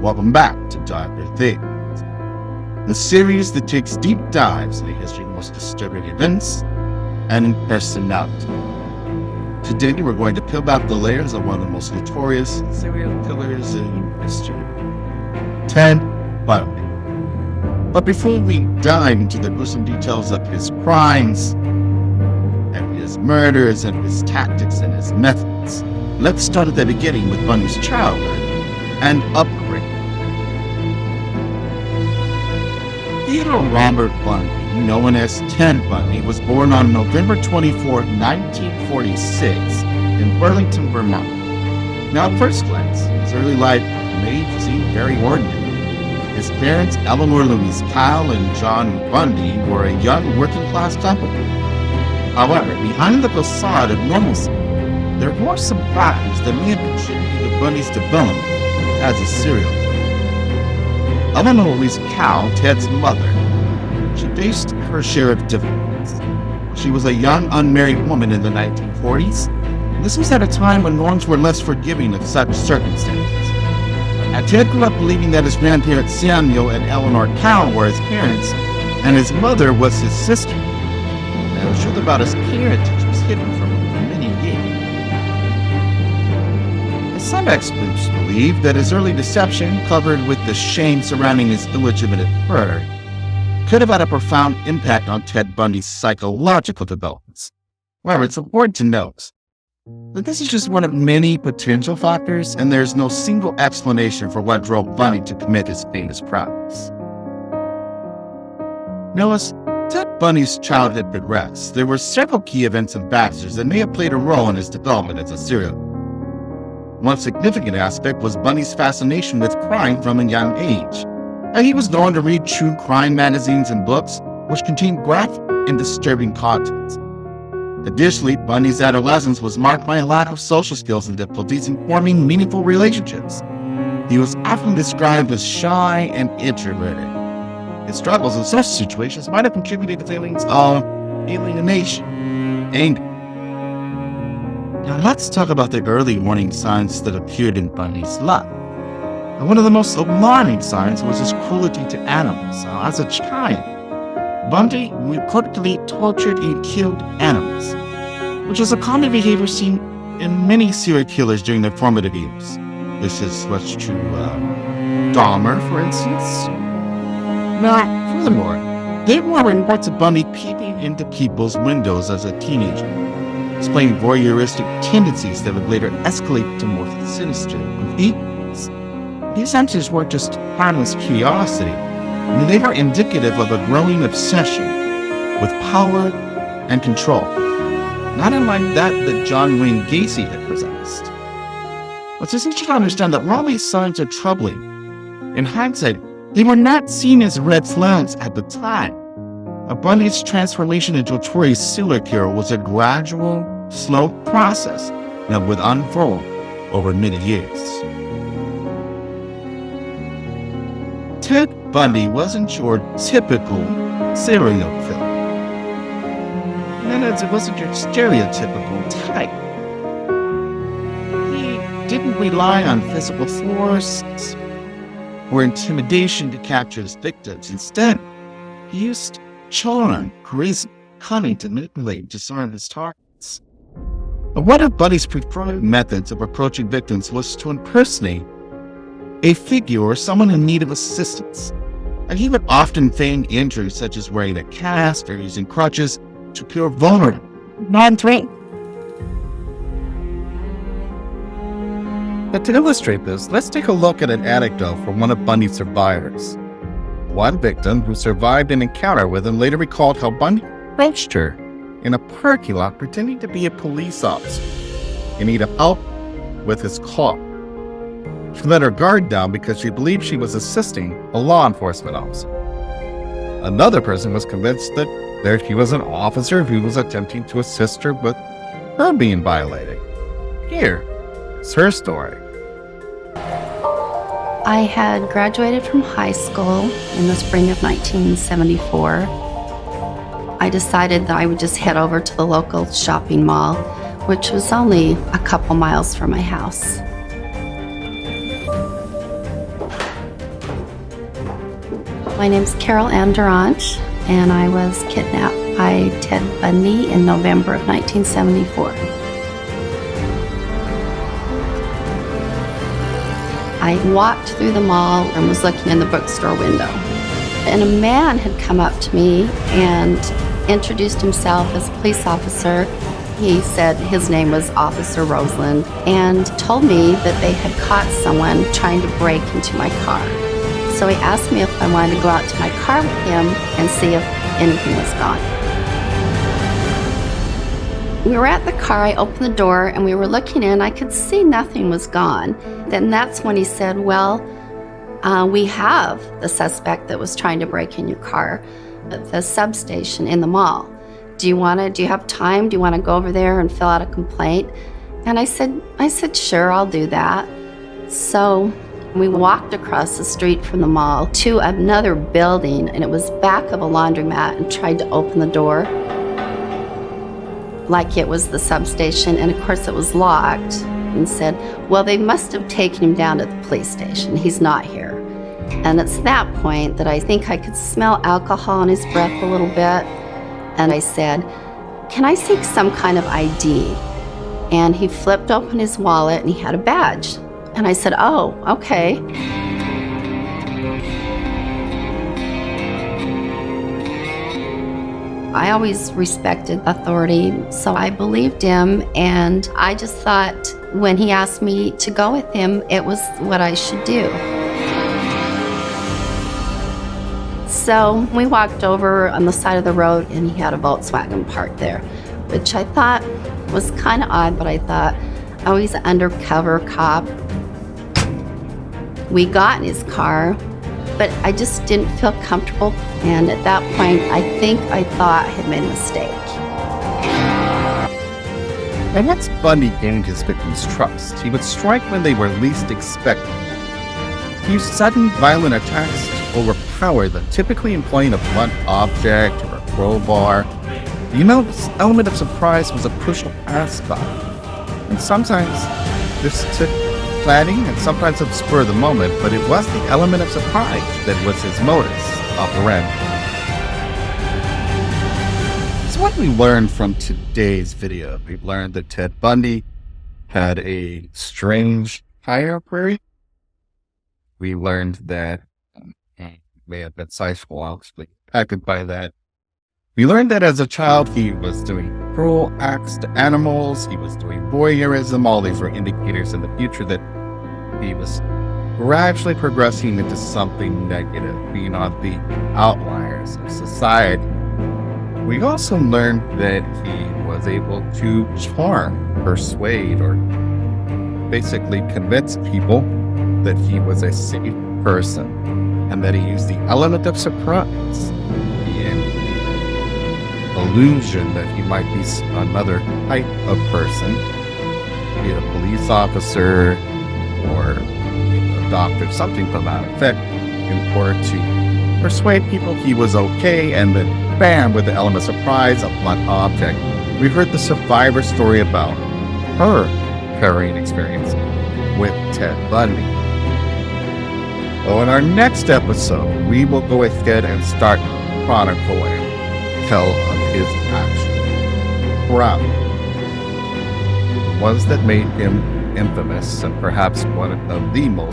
Welcome back to Dr. Things, the series that takes deep dives into history's most disturbing events and personality. Today, we're going to peel back the layers of one of the most notorious serial killers in history, Ted Bundy. But before we dive into the gruesome details of his crimes, and his murders, and his tactics, and his methods, let's start at the beginning with Bundy's childhood and upbringing. Theodore Robert Bundy, known as Ted Bundy, was born on November 24, 1946, in Burlington, Vermont. Now, at first glance, his early life may seem very ordinary. His parents, Eleanor Louise Kyle and John Bundy, were a young working-class couple. However, behind the facade of normalcy, there were some factors that may have contributed to Bundy's development as a serial killer. Eleanor Louise Kyle, Ted's mother, she faced her share of difficulties. She was a young, unmarried woman in the 1940s. This was at a time when norms were less forgiving of such circumstances. And Ted grew up believing that his grandparents Samuel and Eleanor Kyle were his parents, and his mother was his sister. Now, the truth about his parentage was hidden from him for many years. Some experts believe that his early deception, covered with the shame surrounding his illegitimate birth, could have had a profound impact on Ted Bundy's psychological developments. However, it's important to note that this is just one of many potential factors, and there's no single explanation for what drove Bundy to commit his famous crimes. Now, as Ted Bundy's childhood progressed, there were several key events and factors that may have played a role in his development as a serial killer. One significant aspect was Bundy's fascination with crime from a young age. And he was known to read true crime magazines and books, which contained graphic and disturbing content. Additionally, Bundy's adolescence was marked by a lack of social skills and difficulties in forming meaningful relationships. He was often described as shy and introverted. His struggles in such situations might have contributed to feelings of alienation, anger. Now let's talk about the early warning signs that appeared in Bundy's life. And one of the most alarming signs was his cruelty to animals. Now, as a child, Bundy reportedly tortured and killed animals, which is a common behavior seen in many serial killers during their formative years. This is what's true Dahmer, for instance. Now, furthermore, there were reports of Bundy peeping into people's windows as a teenager, displaying voyeuristic tendencies that would later escalate to more sinister behaviors. These answers weren't just harmless curiosity. They were indicative of a growing obsession with power and control, not unlike that John Wayne Gacy had possessed. It's essential to understand that while these signs are troubling, in hindsight, they were not seen as red flags at the time. Bundy's transformation into a notorious serial killer was a gradual, slow process that would unfold over many years. Ted Bundy wasn't your typical serial killer. In other words, it wasn't your stereotypical type. He didn't rely on physical force or intimidation to capture his victims. Instead, he used charm, charisma, cunning to manipulate, disarm his targets. One of Bundy's preferred methods of approaching victims was to impersonate a figure or someone in need of assistance. And he would often feign injuries such as wearing a cast or using crutches to appear vulnerable, non-threatening. But to illustrate this, let's take a look at an anecdote from one of Bundy's survivors. One victim who survived an encounter with him later recalled how Bundy approached her in a parking lot pretending to be a police officer in need of help with his car. She let her guard down because she believed she was assisting a law enforcement officer. Another person was convinced that he was an officer who was attempting to assist her with her being violated. Here is her story. I had graduated from high school in the spring of 1974. I decided that I would just head over to the local shopping mall, which was only a couple miles from my house. My name's Carol Ann Durant, and I was kidnapped by Ted Bundy in November of 1974. I walked through the mall and was looking in the bookstore window. And a man had come up to me and introduced himself as a police officer. He said his name was Officer Roseland and told me that they had caught someone trying to break into my car. So he asked me if I wanted to go out to my car with him and see if anything was gone. We were at the car, I opened the door, and we were looking in. I could see nothing was gone. Then that's when he said, well, we have the suspect that was trying to break in your car at the substation in the mall. Do you have time? Do you want to go over there and fill out a complaint? And I said, sure, I'll do that. So we walked across the street from the mall to another building, and it was back of a laundromat, and tried to open the door like it was the substation, and of course it was locked, and said, well, they must have taken him down to the police station. He's not here. And it's that point that I think I could smell alcohol in his breath a little bit. And I said, can I seek some kind of ID? And he flipped open his wallet and he had a badge. And I said, oh, okay. I always respected authority, so I believed him, and I just thought when he asked me to go with him, it was what I should do. So we walked over on the side of the road, and he had a Volkswagen parked there, which I thought was kind of odd, but I thought, oh, he's an undercover cop. We got in his car, but I just didn't feel comfortable. And at that point, I thought I had made a mistake. And once Bundy gained his victims' trust, he would strike when they were least expected. He used sudden, violent attacks to overpower them, typically employing a blunt object or a crowbar. The element of surprise was a crucial aspect. And sometimes this took planning, and sometimes it spur of the moment, but it was the element of surprise that was his modus operandi. So what we learned from today's video, we've learned that Ted Bundy had a strange hierarchy. We learned that he may have been psychologically impacted by that. We learned that as a child, he was doing cruel acts to animals. He was doing voyeurism. All these were indicators in the future that he was gradually progressing into something negative, being on the outliers of society. We also learned that he was able to charm, persuade, or basically convince people that he was a safe person, and that he used the element of surprise and the illusion that he might be another type of person, be it a police officer or a doctor, something to that effect, in order to persuade people he was okay, and then bam, with the element of surprise, a blunt object. We heard the survivor story about her carrying experience with Ted Bundy. So in our next episode, we will go ahead and start chronicling tell of his action. Crowd. Ones that made him infamous, and perhaps one of the most